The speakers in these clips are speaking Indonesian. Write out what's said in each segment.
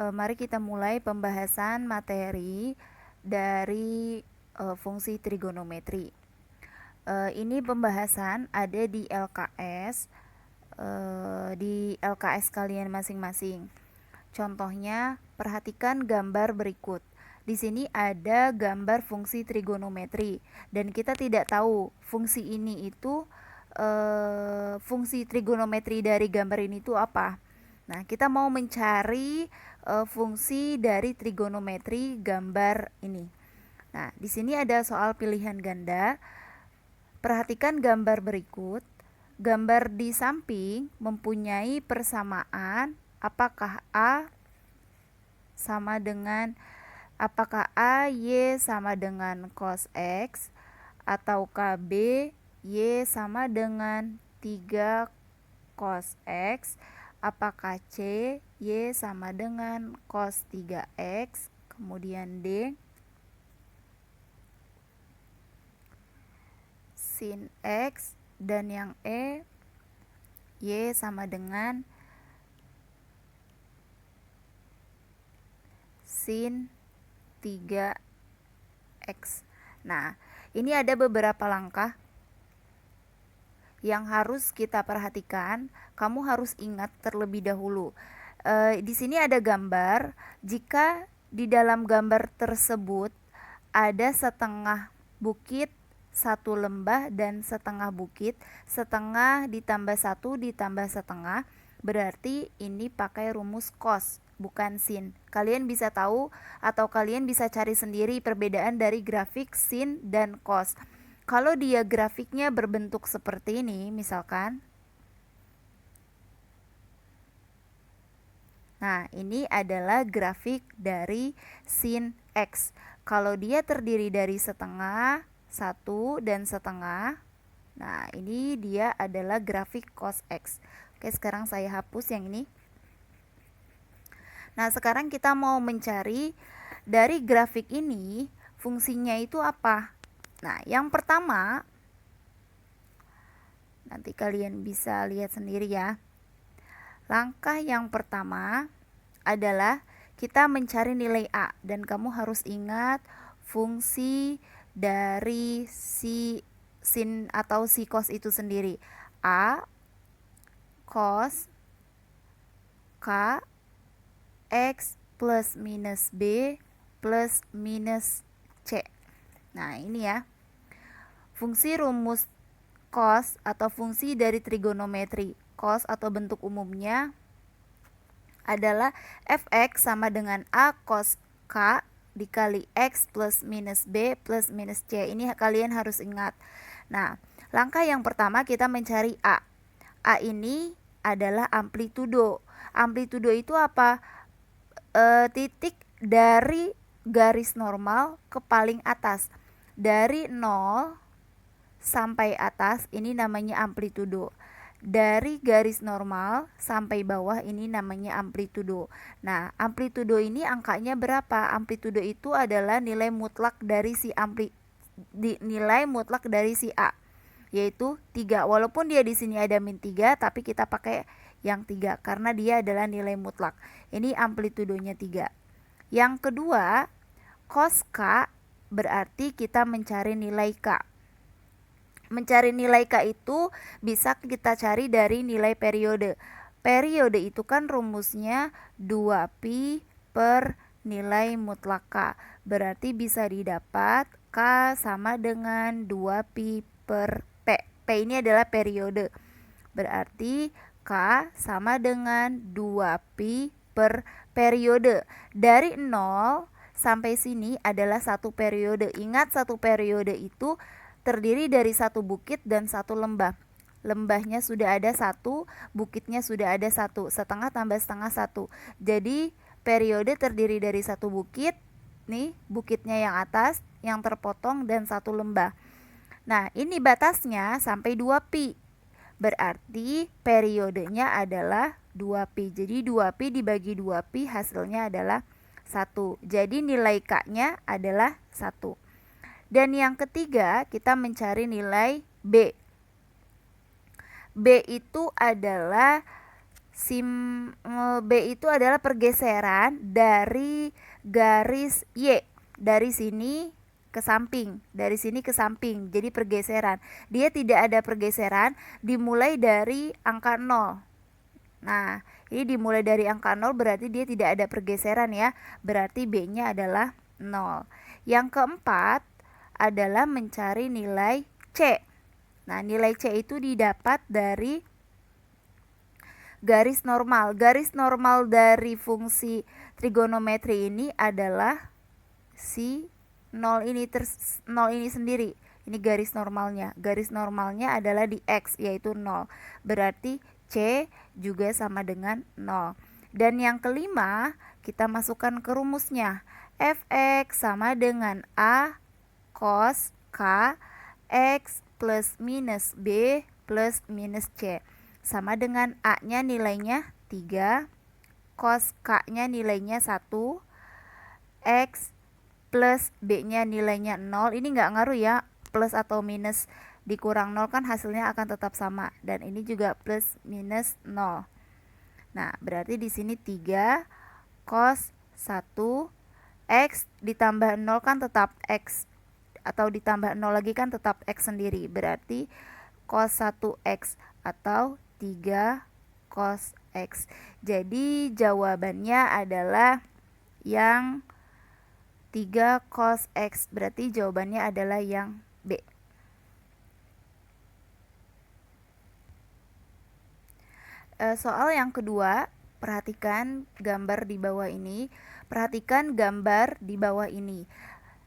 Mari kita mulai pembahasan materi dari fungsi trigonometri. Ini pembahasan ada di LKS, kalian masing-masing. Contohnya, perhatikan gambar berikut. Di sini ada gambar fungsi trigonometri dan kita tidak tahu fungsi ini itu fungsi trigonometri dari gambar ini itu apa. Nah, kita mau mencari fungsi dari trigonometri gambar ini. Nah, di sini ada soal pilihan ganda. Perhatikan gambar berikut. Gambar di samping mempunyai persamaan apakah Y sama dengan cos X ataukah B Y sama dengan 3 cos X, apakah C Y sama dengan cos 3X, kemudian D sin X, dan yang E Y sama dengan sin 3X. Nah, ini ada beberapa langkah yang harus kita perhatikan. Kamu harus ingat terlebih dahulu. Di sini ada gambar. Jika di dalam gambar tersebut ada setengah bukit, satu lembah, dan setengah bukit, setengah ditambah satu ditambah setengah, berarti ini pakai rumus cos, bukan sin. Kalian bisa tahu atau kalian bisa cari sendiri perbedaan dari grafik sin dan cos. Kalau dia grafiknya berbentuk seperti ini, misalkan, nah ini adalah grafik dari sin X. Kalau dia terdiri dari setengah, satu, dan setengah, nah ini dia adalah grafik cos X. Oke, sekarang saya hapus yang ini. Nah, sekarang kita mau mencari dari grafik ini fungsinya itu apa. Nah, yang pertama, nanti kalian bisa lihat sendiri ya. Langkah yang pertama adalah kita mencari nilai A, dan kamu harus ingat fungsi dari si sin atau si cos itu sendiri. A cos K X plus minus B plus minus C. Nah, ini ya. Fungsi rumus cos atau fungsi dari trigonometri. Cos atau bentuk umumnya adalah fx sama dengan A cos K dikali X plus minus B plus minus C. Ini kalian harus ingat. Nah, langkah yang pertama kita mencari A. A ini adalah amplitudo. Amplitudo itu apa? Titik dari garis normal ke paling atas. Dari 0 sampai atas ini namanya amplitudo. Dari garis normal sampai bawah ini namanya amplitudo. Nah, amplitudo ini angkanya berapa? Amplitudo itu adalah nilai mutlak dari nilai mutlak dari si A, yaitu 3. Walaupun dia di sini ada min 3, tapi kita pakai yang 3 karena dia adalah nilai mutlak. Ini amplitudonya 3. Yang kedua, cos K berarti kita mencari nilai K. Mencari nilai K itu bisa kita cari dari nilai periode. Periode itu kan rumusnya 2pi per nilai mutlak K. Berarti bisa didapat K sama dengan 2pi per P. P ini adalah periode. Berarti K sama dengan 2pi per periode. Dari 0 sampai sini adalah satu periode. Ingat, satu periode itu terdiri dari satu bukit dan satu lembah. Lembahnya sudah ada satu, bukitnya sudah ada satu. Setengah tambah setengah satu. Jadi periode terdiri dari satu bukit, nih bukitnya yang atas, yang terpotong, dan satu lembah. Nah, ini batasnya sampai 2pi. Berarti periodenya adalah 2pi. Jadi 2pi dibagi 2pi hasilnya adalah 1. Jadi nilai K-nya adalah 1. Dan yang ketiga, kita mencari nilai B. B itu adalah B itu adalah pergeseran dari garis Y, dari sini ke samping, dari sini ke samping. Jadi pergeseran. Dia tidak ada pergeseran dimulai dari angka 0. Nah, ini dimulai dari angka 0 berarti dia tidak ada pergeseran ya. Berarti B-nya adalah 0. Yang keempat adalah mencari nilai C. Nah, nilai C itu didapat dari garis normal. Garis normal dari fungsi trigonometri ini adalah si 0 ini 0 ini sendiri. Ini garis normalnya. Garis normalnya adalah di X yaitu 0. Berarti C juga sama dengan 0. Dan yang kelima, kita masukkan ke rumusnya. Fx sama dengan A cos K X plus minus B plus minus C. Sama dengan A-nya nilainya 3, cos K-nya nilainya 1, X plus B-nya nilainya 0. Ini nggak ngaruh ya, plus atau minus dikurang 0 kan hasilnya akan tetap sama. Dan ini juga plus minus 0. Nah, berarti di sini 3 cos 1 X ditambah 0 kan tetap X, atau ditambah 0 lagi kan tetap X sendiri. Berarti cos 1X atau 3 cos X. Jadi jawabannya adalah yang 3 cos X. Berarti jawabannya adalah yang B. Soal yang kedua, perhatikan gambar di bawah ini. Perhatikan gambar di bawah ini.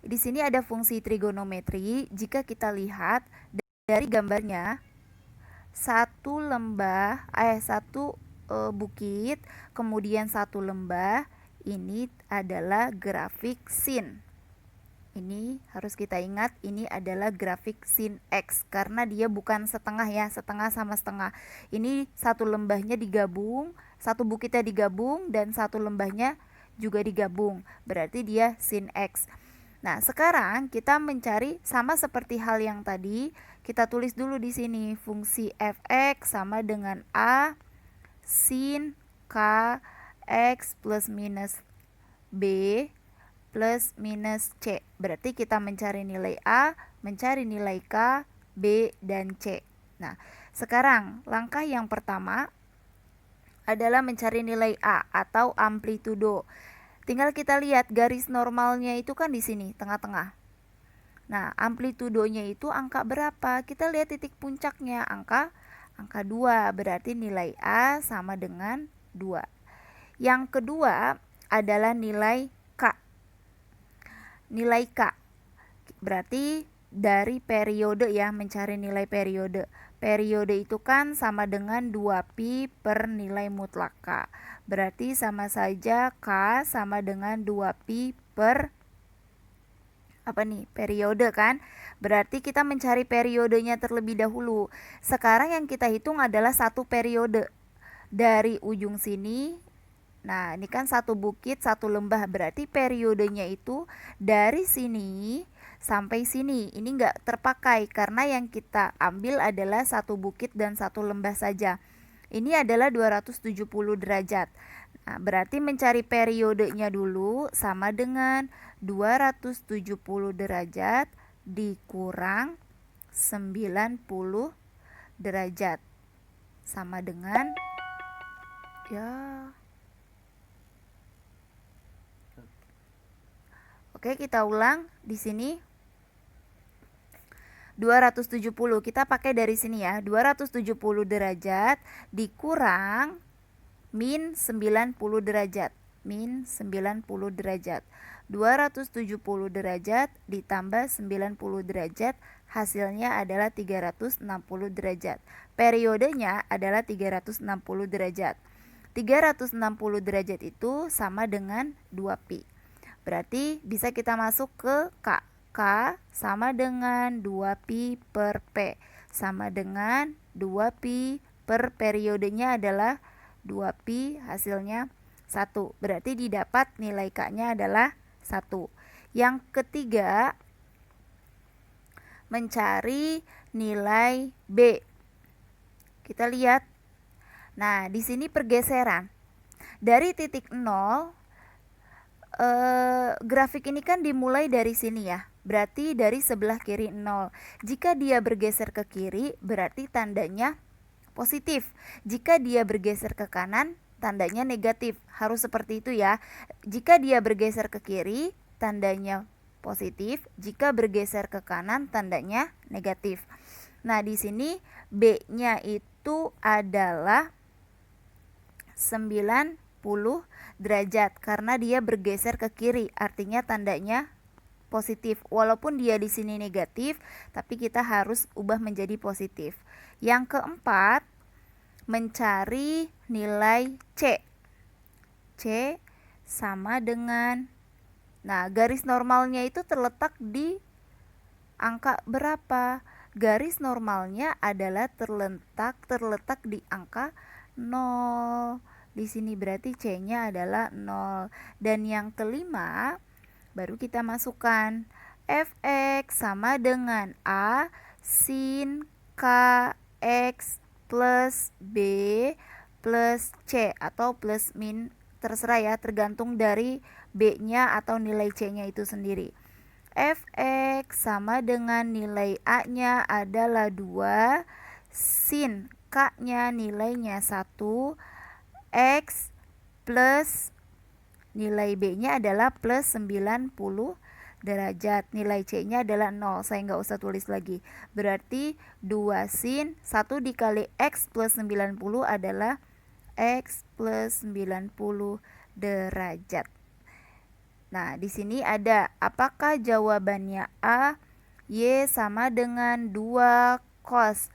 Di sini ada fungsi trigonometri. Jika kita lihat dari gambarnya, satu bukit, kemudian satu lembah. Ini adalah grafik sin. Ini harus kita ingat, ini adalah grafik sin X karena dia bukan setengah ya, setengah sama setengah. Ini satu lembahnya digabung, satu bukitnya digabung, dan satu lembahnya juga digabung. Berarti dia sin X. Nah, sekarang kita mencari sama seperti hal yang tadi. Kita tulis dulu di sini fungsi fx sama dengan A sin K X plus minus B plus minus C. Berarti kita mencari nilai A, mencari nilai K, B, dan C. Nah, sekarang langkah yang pertama adalah mencari nilai A atau amplitudo. Tinggal kita lihat garis normalnya itu kan di sini, tengah-tengah. Nah, amplitudonya itu angka berapa? Kita lihat titik puncaknya, angka 2. Berarti nilai A sama dengan 2. Yang kedua adalah nilai K. Nilai K berarti dari periode ya, mencari nilai periode. Periode itu kan sama dengan 2pi per nilai mutlak K. Berarti sama saja K sama dengan 2pi per periode kan. Berarti kita mencari periodenya terlebih dahulu. Sekarang yang kita hitung adalah satu periode dari ujung sini. Nah, ini kan satu bukit, satu lembah. Berarti periodenya itu dari sini sampai sini. Ini nggak terpakai karena yang kita ambil adalah satu bukit dan satu lembah saja. Ini adalah 270 derajat. Nah, berarti mencari periodenya dulu sama dengan 270 derajat dikurang 90 derajat. Sama dengan Oke, kita ulang di sini. 270 kita pakai dari sini ya. 270 derajat dikurang min 90 derajat. Min 90 derajat. 270 derajat ditambah 90 derajat hasilnya adalah 360 derajat. Periodenya adalah 360 derajat. 360 derajat itu sama dengan 2pi. Berarti bisa kita masuk ke K. K sama dengan 2pi per P. Sama dengan 2pi per periodenya adalah 2pi, hasilnya 1. Berarti didapat nilai K-nya adalah 1. Yang ketiga, mencari nilai B. Kita lihat. Nah, di sini pergeseran. Dari titik 0, grafik ini kan dimulai dari sini ya. Berarti dari sebelah kiri 0. Jika dia bergeser ke kiri, berarti tandanya positif. Jika dia bergeser ke kanan, tandanya negatif. Harus seperti itu ya. Jika dia bergeser ke kiri, tandanya positif. Jika bergeser ke kanan, tandanya negatif. Nah, di sini B-nya itu adalah 90 derajat karena dia bergeser ke kiri, artinya tandanya positif. Walaupun dia di sini negatif, tapi kita harus ubah menjadi positif. Yang keempat, mencari nilai C. C sama dengan, nah, garis normalnya itu terletak di angka berapa? Garis normalnya adalah terletak di angka 0. Di sini berarti C-nya adalah 0. Dan yang kelima, baru kita masukkan fx sama dengan A sin k x plus B plus C atau plus min, terserah ya, tergantung dari B-nya atau nilai C-nya itu sendiri. Fx sama dengan nilai A-nya adalah 2, sin K-nya nilainya 1, X plus nilai B-nya adalah plus 90 derajat. Nilai C-nya adalah 0, saya nggak usah tulis lagi. Berarti 2 sin 1 dikali X plus 90 adalah X plus 90 derajat. Nah, di sini ada, apakah jawabannya A? Y sama dengan 2 cos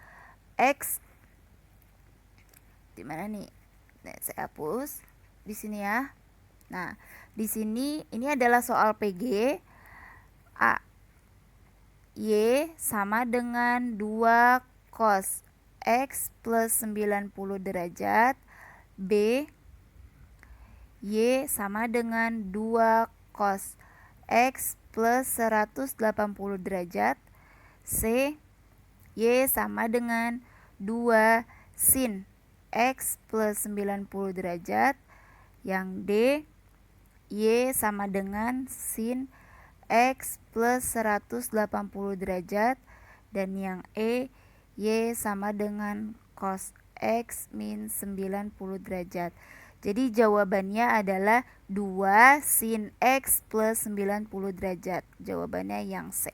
X. Di mana nih? Nah, saya hapus di sini ya. Nah, di sini ini adalah soal PG. A Y sama dengan 2 cos X plus 90 derajat. B Y sama dengan 2 cos X plus 180 derajat. C Y sama dengan 2 sin X plus 90 derajat. Yang D Y sama dengan sin X plus 180 derajat. Dan yang E Y sama dengan cos X min 90 derajat. Jadi jawabannya adalah 2 sin X plus 90 derajat. Jawabannya yang C.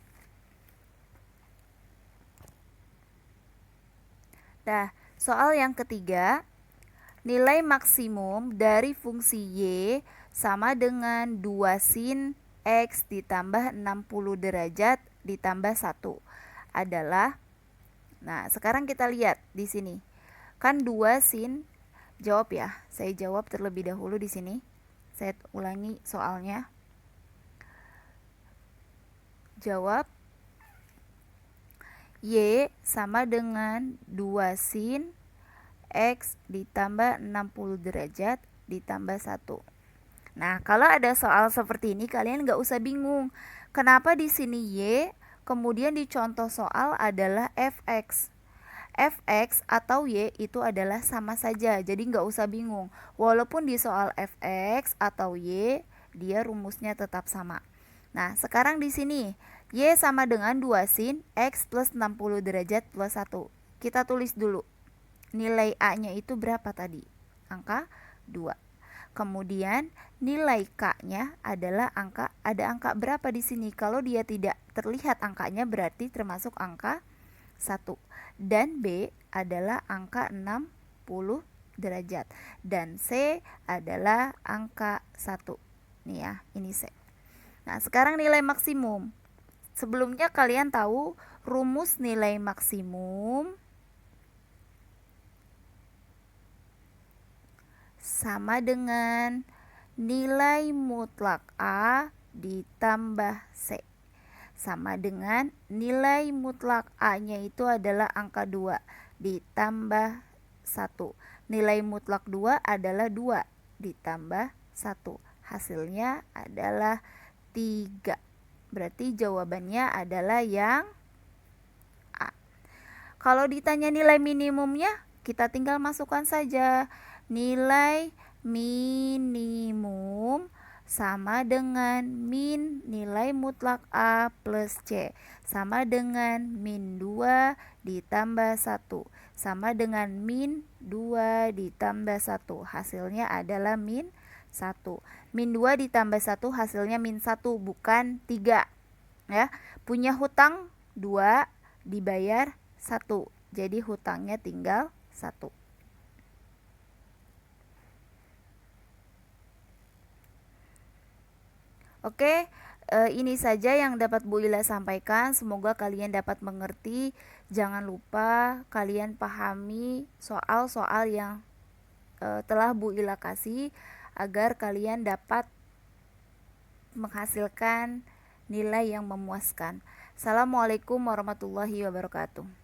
Nah, soal yang ketiga, nilai maksimum dari fungsi Y sama dengan 2 sin X ditambah 60 derajat ditambah 1 adalah, nah sekarang kita lihat di sini. Kan 2 sin, jawab ya. Saya jawab terlebih dahulu di sini. Saya ulangi soalnya. Jawab Y sama dengan 2 sin X ditambah 60 derajat ditambah 1. Nah, kalau ada soal seperti ini kalian nggak usah bingung. Kenapa di sini Y, kemudian di contoh soal adalah Fx. Fx atau Y itu adalah sama saja, jadi nggak usah bingung. Walaupun di soal Fx atau Y, dia rumusnya tetap sama. Nah, sekarang di sini Y sama dengan 2 sin X plus 60 derajat plus 1. Kita tulis dulu. Nilai A-nya itu berapa tadi? Angka 2. Kemudian nilai K-nya adalah ada angka berapa di sini? Kalau dia tidak terlihat angkanya berarti termasuk angka 1. Dan B adalah angka 60 derajat. Dan C adalah angka 1. Nih ya, ini C. Nah, sekarang nilai maksimum. Sebelumnya kalian tahu rumus nilai maksimum sama dengan nilai mutlak A ditambah C. Sama dengan nilai mutlak A-nya itu adalah angka 2 ditambah 1. Nilai mutlak 2 adalah 2 ditambah 1. Hasilnya adalah 3. Berarti jawabannya adalah yang A. Kalau ditanya nilai minimumnya, kita tinggal masukkan saja nilai minimum sama dengan min nilai mutlak A plus C sama dengan min 2 ditambah 1 sama dengan min 2 ditambah 1. Hasilnya adalah min 1. Min 2 ditambah 1 hasilnya min 1, bukan 3. Ya, punya hutang 2 dibayar 1. Jadi hutangnya tinggal 1. Oke, ini saja yang dapat Bu Ila sampaikan. Semoga kalian dapat mengerti. Jangan lupa kalian pahami soal-soal yang telah Bu Ila kasih agar kalian dapat menghasilkan nilai yang memuaskan. Assalamualaikum warahmatullahi wabarakatuh.